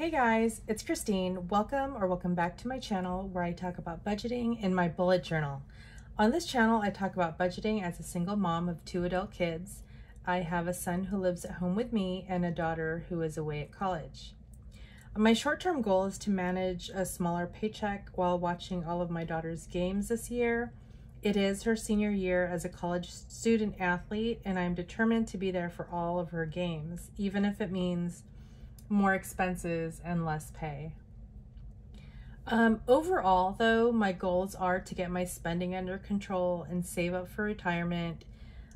Hey guys, it's Kristine. Welcome back to my channel where I talk about budgeting in my bullet journal. On this channel, I talk about budgeting as a single mom of 2 adult kids. I have a son who lives at home with me and a daughter who is away at college. My short-term goal is to manage a smaller paycheck while watching all of my daughter's games this year. It is her senior year as a college student athlete, and I'm determined to be there for all of her games, even if it means more expenses and less pay. Overall, though, my goals are to get my spending under control and save up for retirement,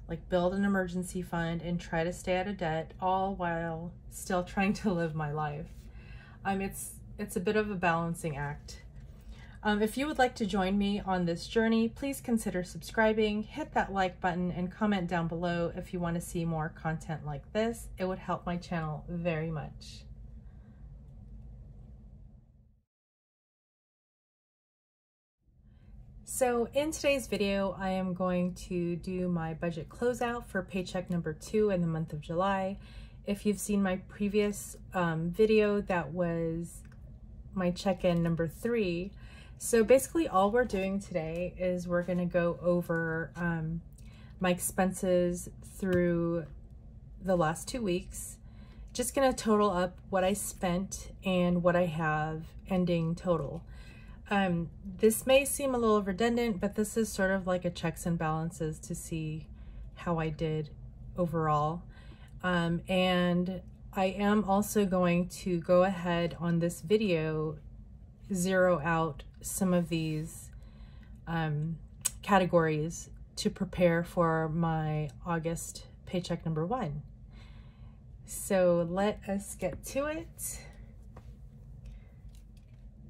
like build an emergency fund and try to stay out of debt, all while still trying to live my life. It's a bit of a balancing act. If you would like to join me on this journey, please consider subscribing, hit that like button, and comment down below if you want to see more content like this. It would help my channel very much. So in today's video, I am going to do my budget closeout for paycheck number 2 in the month of July. If you've seen my previous video, that was my check-in number 3. So basically all we're doing today is we're going to go over my expenses through the last 2 weeks. Just going to total up what I spent and what I have ending total. This may seem a little redundant, but this is sort of like a checks and balances to see how I did overall. And I am also going to go ahead on this video, zero out some of these categories to prepare for my August paycheck number 1. So let us get to it.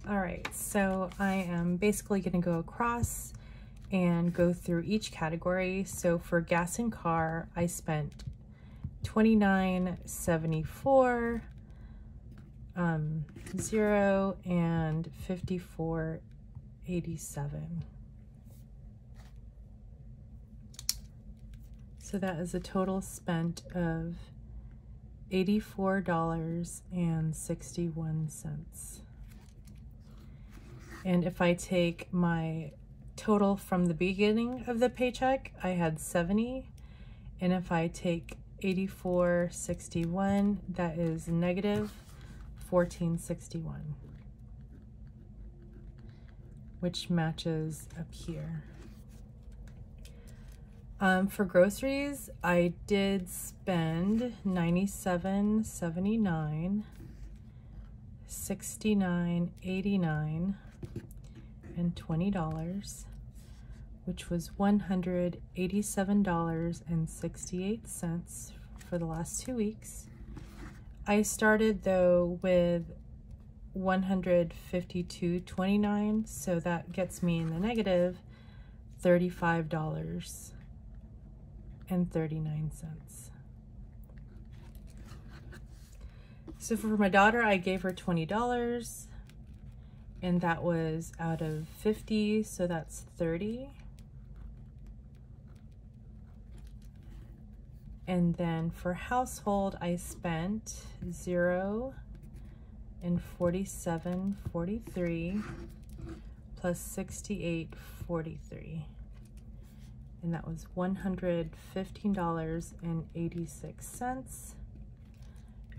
All right, so I am basically going to go across and go through each category. So for gas and car, I spent $29.74, 0 and $54.87. So that is a total spent of $84.61. And if I take my total from the beginning of the paycheck, I had 70. And if I take 84.61, that is negative 14.61, which matches up here. For groceries, I did spend $97.79, $69.89, and $20, which was $187.68 for the last 2 weeks. I started though with $152.29, so that gets me in the negative $35.39. So for my daughter, I gave her $20, and that was out of 50, so that's 30. And then for household, I spent 0 and $47.43 plus $68.43, and that was $115.86.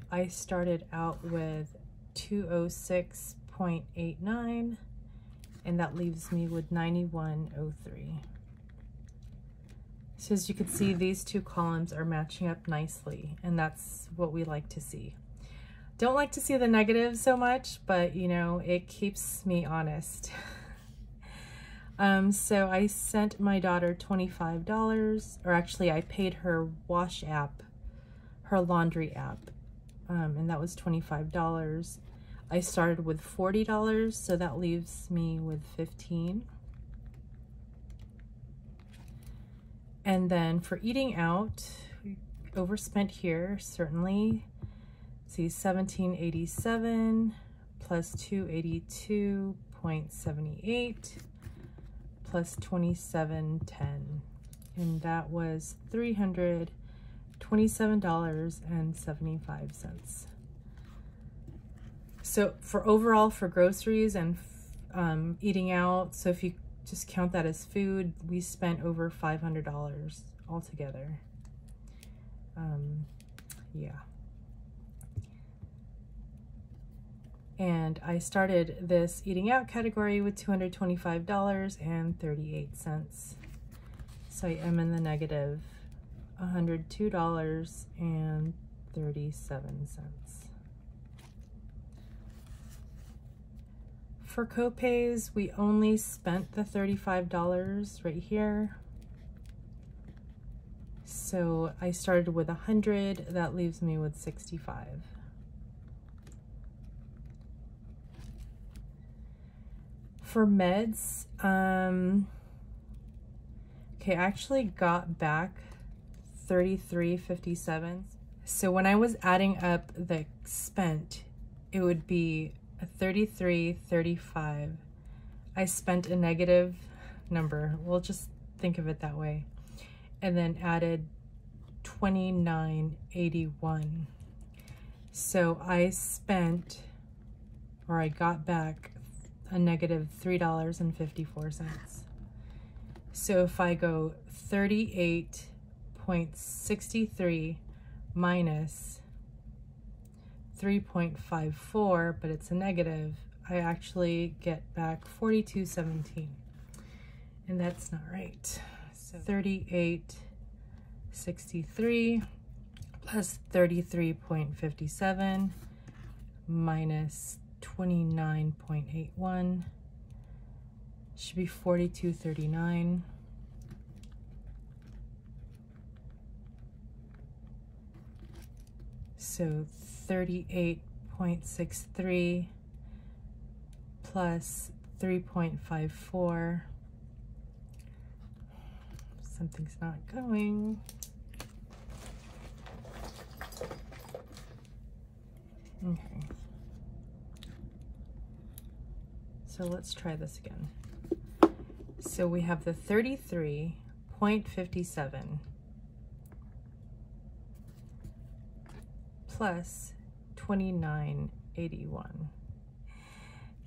I started out with $206.89, and that leaves me with $91.03. So as you can see, these two columns are matching up nicely, and that's what we like to see. Don't like to see the negatives so much, but you know, it keeps me honest. So I sent my daughter $25, or actually I paid her wash app, her laundry app, and that was $25. I started with $40, so that leaves me with $15. And then for eating out, overspent here, certainly. See, $17.87 plus $282.78 plus $27.10, and that was $327.75. So for overall, for groceries and eating out, so if you just count that as food, we spent over $500 altogether. Yeah. And I started this eating out category with $225.38. So I am in the negative $102.37. For copays, we only spent the $35 right here. So I started with 100, that leaves me with 65. For meds, okay, I actually got back $33.57. So when I was adding up the spent, it would be a $33.35. I spent a negative number. We'll just think of it that way. And then added $29.81. So I spent, or I got back, a negative $3.54. So if I go 38.63 minus 3.54, but it's a negative, I actually get back 42.17, and that's not right. So 38.63 plus 33.57 minus 29.81 should be 42.39. So 38.63 plus 3.54. Something's not going. Okay. So let's try this again. So we have the 33.57 plus 29.81.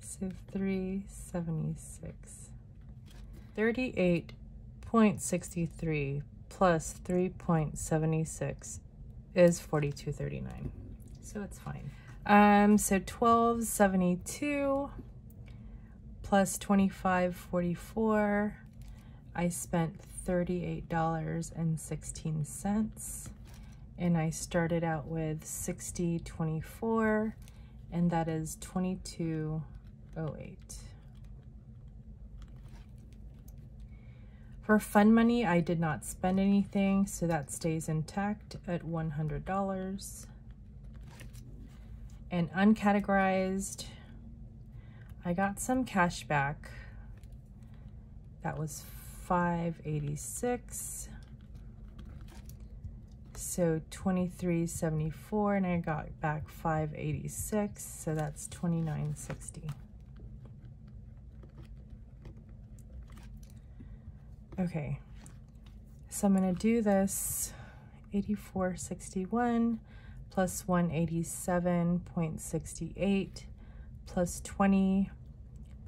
So 376. 38.63 plus 3.76 is 42.39. So it's fine. So 12.72 plus 25.44. I spent $38.16, and I started out with 60.24, and that is 22.08. For fund money, I did not spend anything, so that stays intact at $100. And uncategorized, I got some cash back. That was $5.86. So $23.74, and I got back $5.86, so that's $29.60. Okay, so I'm gonna do this 84.61 plus 187.68 plus 20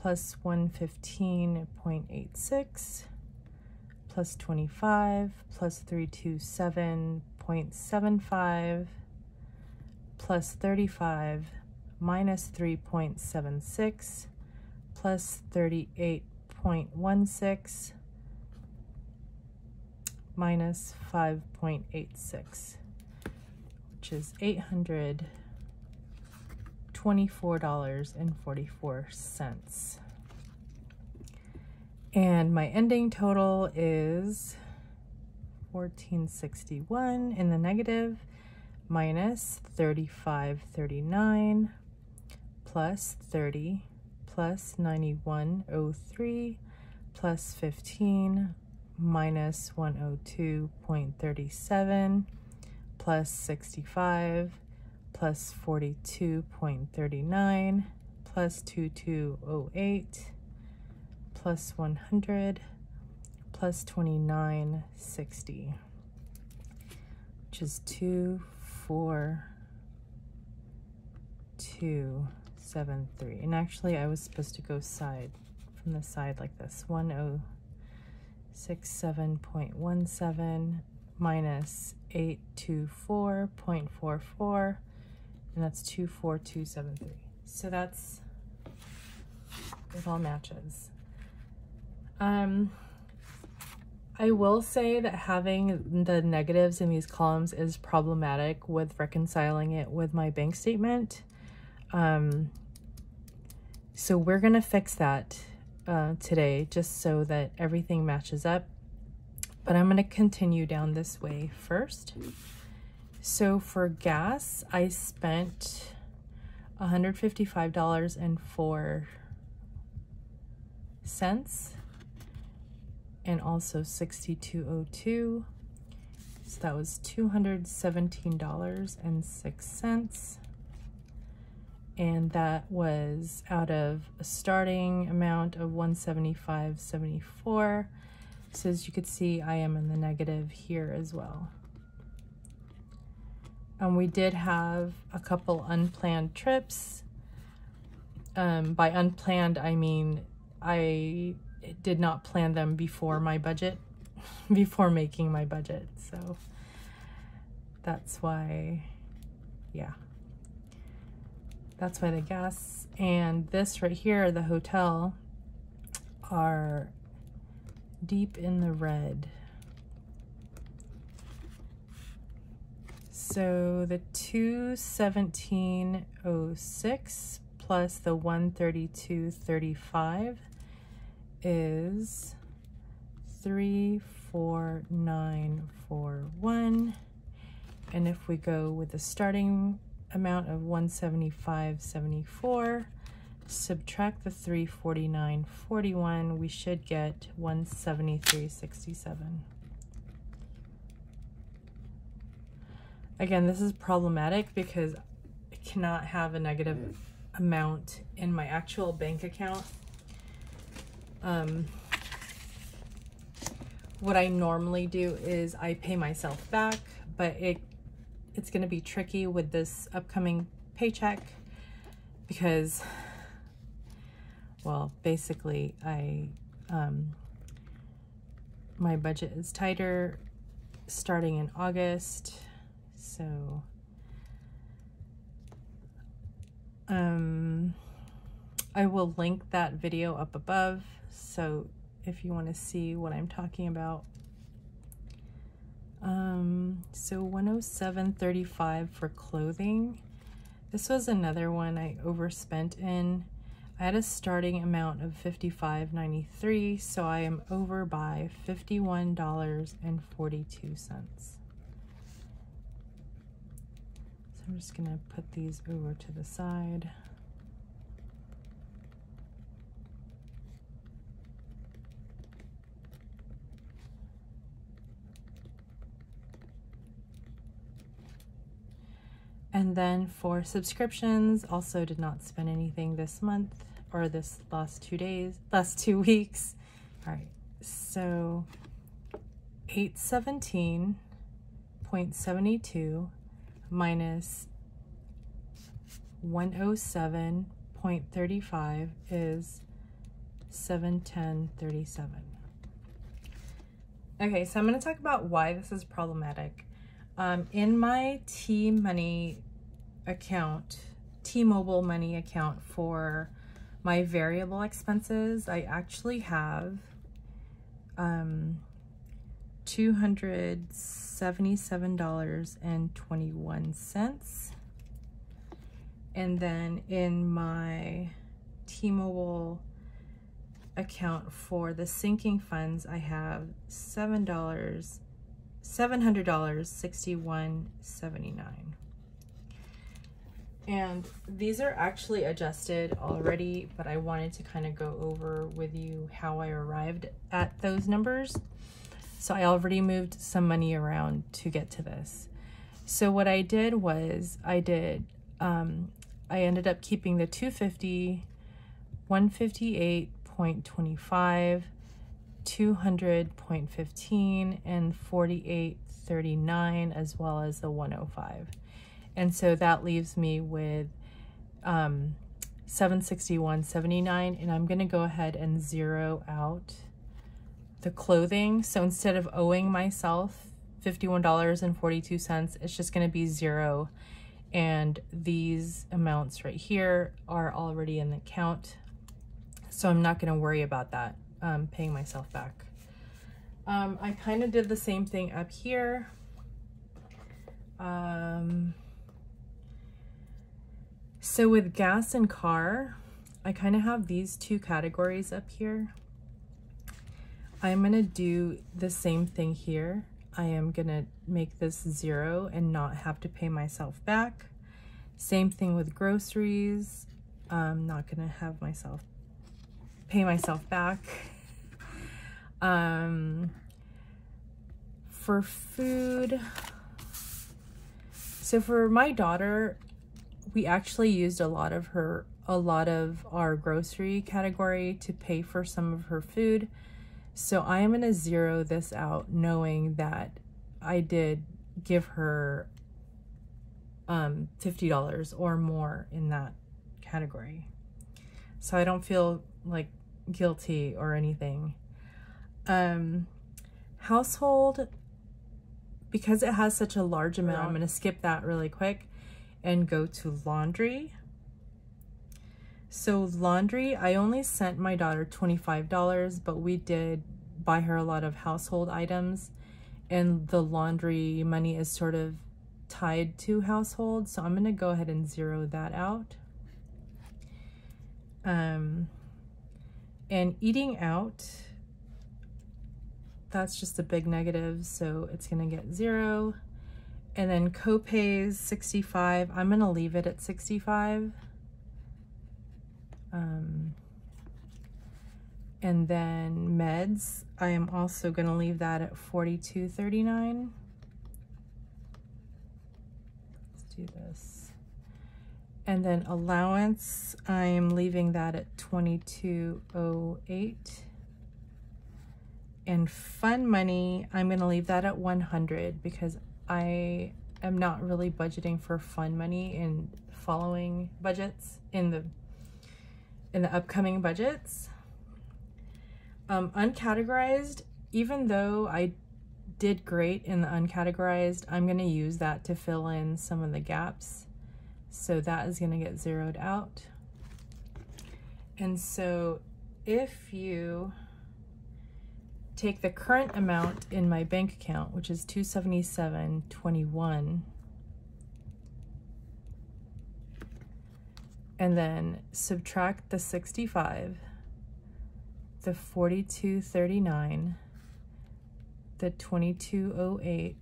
plus 115.86 plus 25 plus 327.75 plus 35 minus 3.76 plus 38.16 minus 5.86, which is $824.44. And my ending total is $14.61 in the negative minus $35.39 plus 30 plus $91.03 plus 15 minus 102.37 plus 65 plus 42.39 plus 2208 plus 100 plus 2960, which is 2427. 10273. And actually I was supposed to go from the side like this. 1067.17 minus 824.44, and that's 24273. So that's, it all matches. I will say that having the negatives in these columns is problematic with reconciling it with my bank statement. So we're gonna fix that today, just so that everything matches up. But I'm gonna continue down this way first. So for gas, I spent $155.04, and also $62.02. So that was $217.06. And that was out of a starting amount of $175.74. So as you could see, I am in the negative here as well. And we did have a couple unplanned trips. By unplanned, I mean I did not plan them before my budget, before making my budget. So that's why, yeah. That's why the gas and this right here, the hotel, are deep in the red. So the 217.06 plus the 132.35 is 34941. And if we go with the starting amount of 175.74, subtract the 349.41, we should get 173.67. Again, this is problematic because I cannot have a negative amount in my actual bank account. What I normally do is I pay myself back, but it's going to be tricky with this upcoming paycheck because, well, basically my budget is tighter starting in August. So I will link that video up above, so if you want to see what I'm talking about. So 107.35 for clothing. This was another one I overspent in. I had a starting amount of $55.93, so I am over by $51.42. So I'm just gonna put these over to the side. And then for subscriptions, also did not spend anything this month or this last 2 weeks. All right, so 817.72 minus 107.35 is 710.37. Okay, so I'm going to talk about why this is problematic. In my T-Mobile money account for my variable expenses, I actually have $277.21. And then in my T-Mobile account for the sinking funds, I have $700.61.79. And these are actually adjusted already, but I wanted to kind of go over with you how I arrived at those numbers. So I already moved some money around to get to this. So what I did was I ended up keeping the 250, 158.25, 200.15, and 48.39, as well as the 105. And so that leaves me with $761.79, and I'm gonna go ahead and zero out the clothing. So instead of owing myself $51.42, it's just gonna be zero, and these amounts right here are already in the account, so I'm not gonna worry about that, paying myself back. I kind of did the same thing up here. So with gas and car, I kind of have these two categories up here. I'm going to do the same thing here. I am going to make this zero and not have to pay myself back. Same thing with groceries. I'm not going to have pay myself back. For food, so for my daughter, we actually used a lot of our grocery category to pay for some of her food. So I am going to zero this out, knowing that I did give her $50 or more in that category. So I don't feel like guilty or anything. Household, because it has such a large amount, I'm going to skip that really quick and go to laundry. So laundry, I only sent my daughter $25, but we did buy her a lot of household items, and the laundry money is sort of tied to household. So I'm going to go ahead and zero that out. And eating out, that's just a big negative, so it's going to get zero. And then co-pays, 65. I'm going to leave it at 65. And then meds, I am also going to leave that at $42.39. Let's do this. And then allowance, I'm leaving that at $22.08. And fun money, I'm going to leave that at 100 because I am not really budgeting for fun money in following budgets, in the upcoming budgets. Uncategorized, even though I did great in the uncategorized, I'm going to use that to fill in some of the gaps. So that is going to get zeroed out. And so if you take the current amount in my bank account, which is $277.21, and then subtract the 65, the $42.39, the $22.08,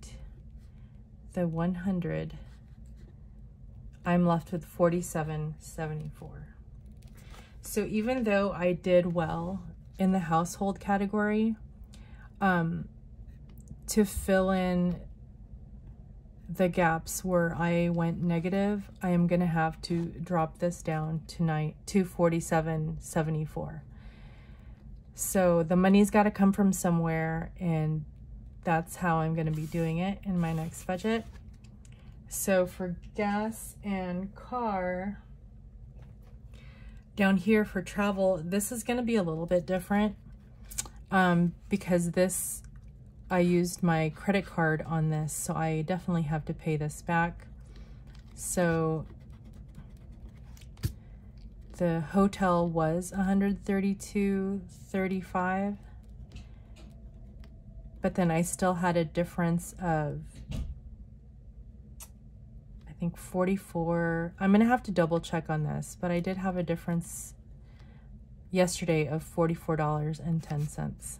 the 100, I'm left with $47.74. So even though I did well in the household category, to fill in the gaps where I went negative, I am going to have to drop this down tonight to $47.74. So the money's got to come from somewhere, and that's how I'm going to be doing it in my next budget. So for gas and car, down here for travel, this is going to be a little bit different because this, I used my credit card on this, so I definitely have to pay this back. So the hotel was $132.35, but then I still had a difference of, I think 44. I'm gonna have to double check on this, but I did have a difference yesterday of $44.10.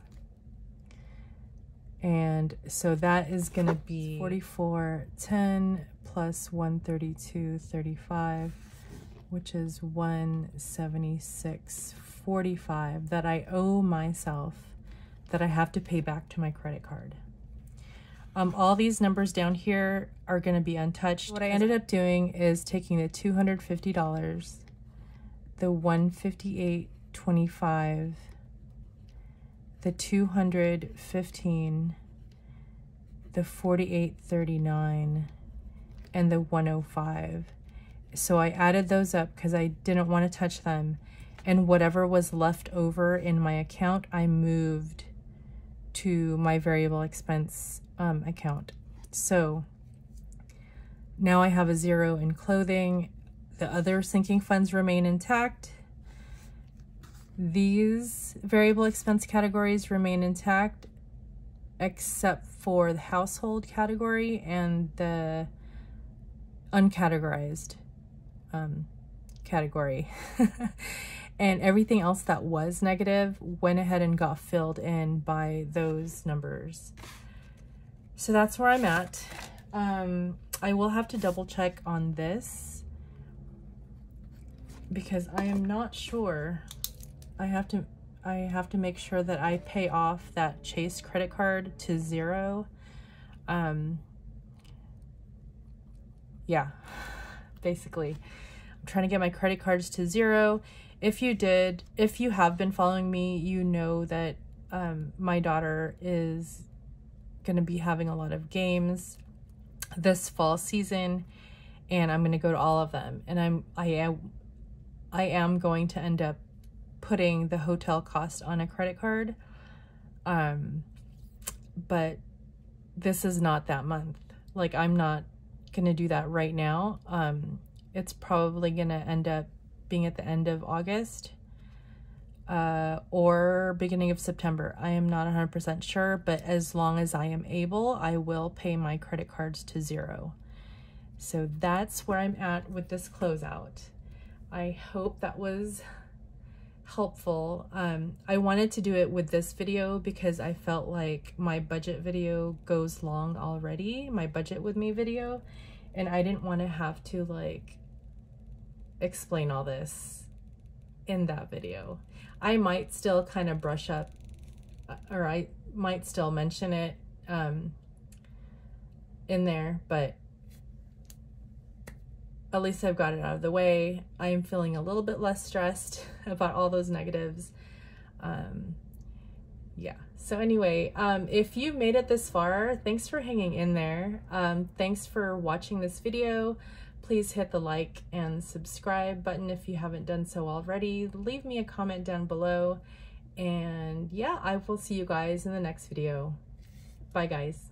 And so that is gonna be $44.10 plus $132.35, which is $176.45 that I owe myself, that I have to pay back to my credit card. All these numbers down here are going to be untouched. What I ended up doing is taking the $250, the $158.25, the $215, the $48.39, and the $105, So I added those up because I didn't want to touch them. And whatever was left over in my account, I moved to my variable expense account. So now I have a 0 in clothing. The other sinking funds remain intact. These variable expense categories remain intact, except for the household category and the uncategorized category. And everything else that was negative went ahead and got filled in by those numbers. So that's where I'm at. I will have to double check on this because I am not sure. I have to make sure that I pay off that Chase credit card to 0. Yeah, basically I'm trying to get my credit cards to 0. If you have been following me, you know that my daughter is going to be having a lot of games this fall season, and I'm going to go to all of them. And I am going to end up putting the hotel cost on a credit card. But this is not that month. Like, I'm not going to do that right now. It's probably going to end up being at the end of August or beginning of September. I am not 100% sure, but as long as I am able, I will pay my credit cards to 0. So that's where I'm at with this closeout. I hope that was helpful. I wanted to do it with this video because I felt like my budget video goes long already, my budget with me video, and I didn't want to have to like explain all this in that video. I might still kind of brush up, or I might still mention it in there, but at least I've got it out of the way. I am feeling a little bit less stressed about all those negatives. Yeah, so anyway, if you made it this far, thanks for hanging in there. Thanks for watching this video. Please hit the like and subscribe button if you haven't done so already. Leave me a comment down below. And yeah, I will see you guys in the next video. Bye guys.